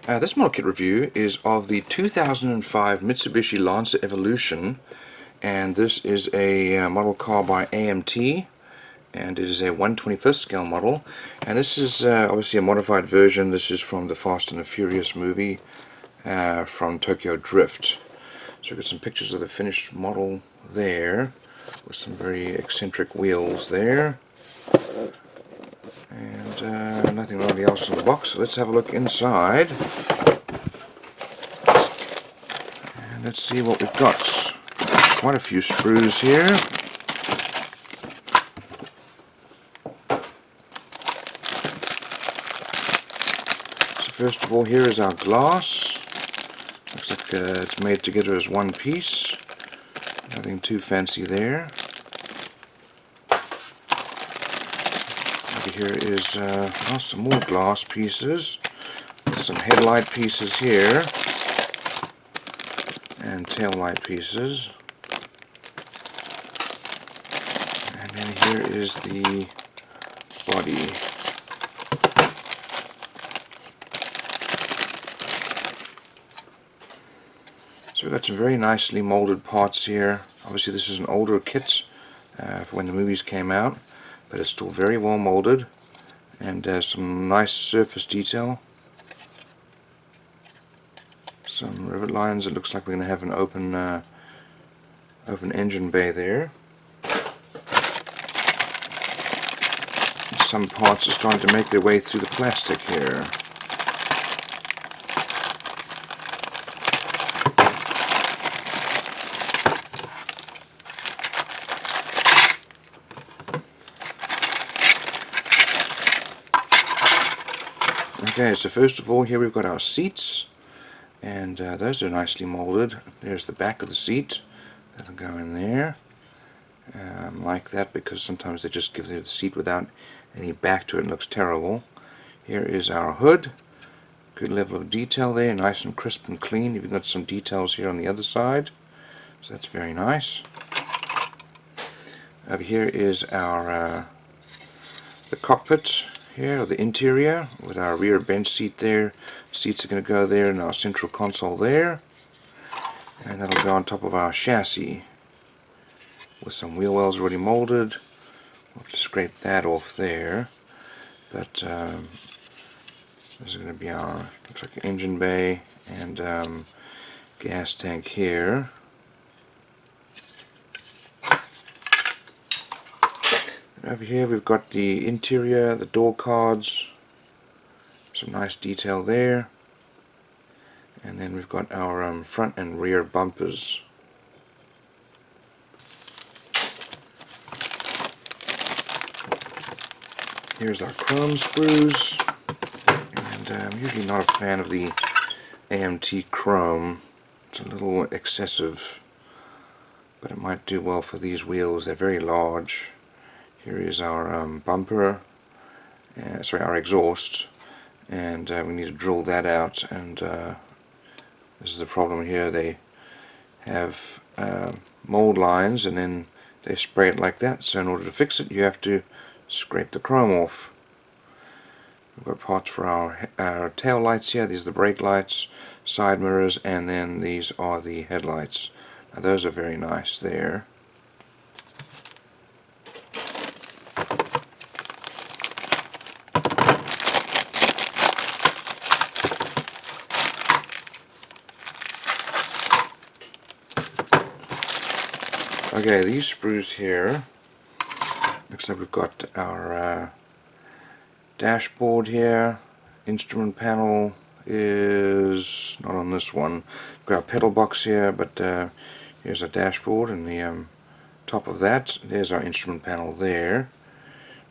This model kit review is of the 2005 Mitsubishi Lancer Evolution, and this is a model car by AMT, and it is a 1/25th scale model, and this is obviously a modified version. This is from the Fast and the Furious movie from Tokyo Drift. So we've got some pictures of the finished model there with some very eccentric wheels there, and nothing really else in the box. So let's have a look inside and let's see what we've got. Quite a few sprues here. So first of all, here is our glass. Looks like it's made together as one piece. Nothing too fancy there. Over here is some more glass pieces. Some headlight pieces here and tail light pieces. And then here is the body. So we've got some very nicely molded parts here. Obviously this is an older kit for when the movies came out, but it's still very well molded, and some nice surface detail. Some rivet lines. It looks like we're going to have an open engine bay there. Some parts are starting to make their way through the plastic here. Okay, so first of all, here we've got our seats, and those are nicely molded. There's the back of the seat. That'll go in there, like that, because sometimes they just give the seat without any back to it and it looks terrible. Here is our hood. Good level of detail there, nice and crisp and clean. You've got some details here on the other side, so that's very nice. Over here is our the cockpit here, or the interior, with our rear bench seat there. Seats are going to go there, and our central console there, and that'll go on top of our chassis with some wheel wells already molded. We'll have to scrape that off there, but this is going to be our, looks like an engine bay and gas tank here. Over here we've got the interior, the door cards, some nice detail there, and then we've got our front and rear bumpers. Here's our chrome sprues, and I'm usually not a fan of the AMT chrome. It's a little excessive, but it might do well for these wheels. They're very large. Here is our bumper, our exhaust, and we need to drill that out, and this is the problem here. They have mold lines and then they spray it like that, so in order to fix it you have to scrape the chrome off. We've got parts for our tail lights here. These are the brake lights, side mirrors, and then these are the headlights. Now those are very nice there. Okay, these sprues here, looks like we've got our dashboard here. Instrument panel is not on this one. We've got our pedal box here, but here's our dashboard, and the top of that, there's our instrument panel there.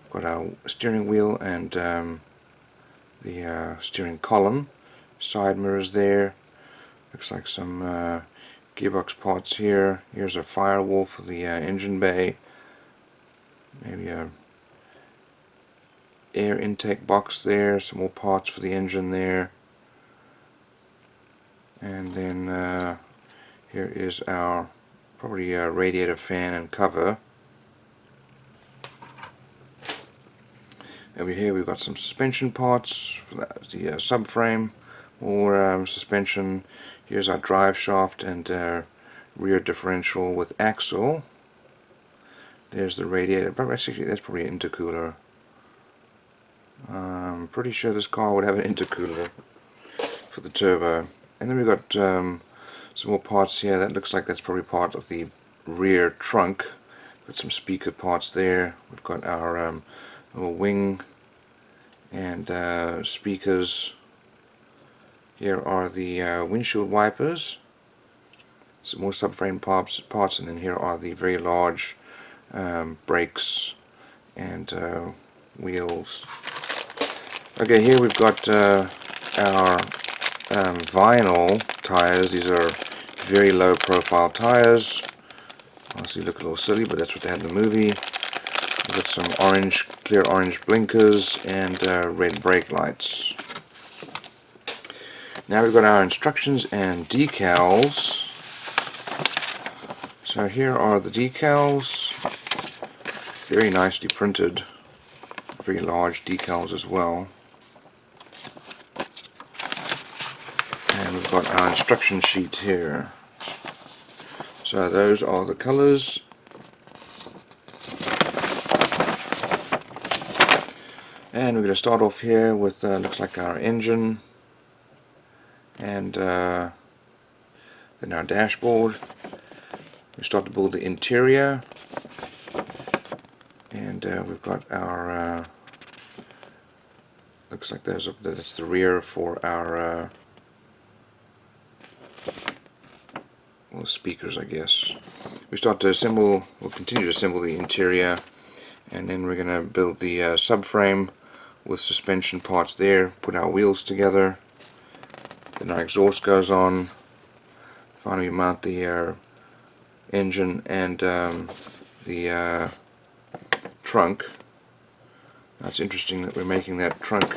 We've got our steering wheel and the steering column. Side mirrors there. Looks like some gearbox parts here. Here's a firewall for the engine bay. Maybe a air intake box there. Some more parts for the engine there. And then here is our probably radiator fan and cover. Over here we've got some suspension parts for the subframe, More suspension. Here's our drive shaft and rear differential with axle. There's the radiator, but actually that's probably an intercooler. I'm pretty sure this car would have an intercooler for the turbo. And then we've got some more parts here. That looks like that's probably part of the rear trunk. Got some speaker parts there. We've got our little wing and speakers. Here are the windshield wipers. Some more subframe parts, and then here are the very large brakes and wheels. Okay, here we've got our vinyl tires. These are very low profile tires. Honestly look a little silly, but that's what they had in the movie. We've got some orange, clear orange blinkers and red brake lights. Now we've got our instructions and decals. So here are the decals, very nicely printed, very large decals as well. And we've got our instruction sheet here. So those are the colors. And we're going to start off here with looks like our engine, and then our dashboard. We start to build the interior, and we've got our looks like that's the rear for our well, speakers, I guess. We start to assemble, we'll continue to assemble the interior, and then we're going to build the subframe with suspension parts there, put our wheels together, then our exhaust goes on. Finally we mount the engine and the trunk. Now it's interesting that we're making that trunk,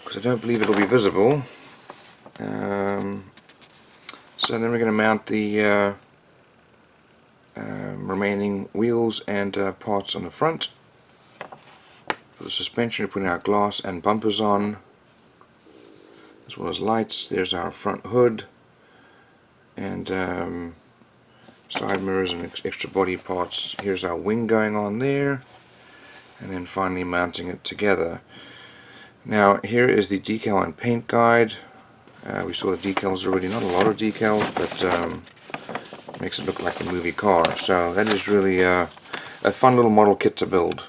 because I don't believe it'll be visible. So then we're going to mount the remaining wheels and parts on the front. For the suspension, we're putting our glass and bumpers on, as well as lights. There's our front hood and side mirrors and extra body parts. Here's our wing going on there, and then finally mounting it together. Now here is the decal and paint guide. We saw the decals already, not a lot of decals, but makes it look like a movie car. So that is really a fun little model kit to build.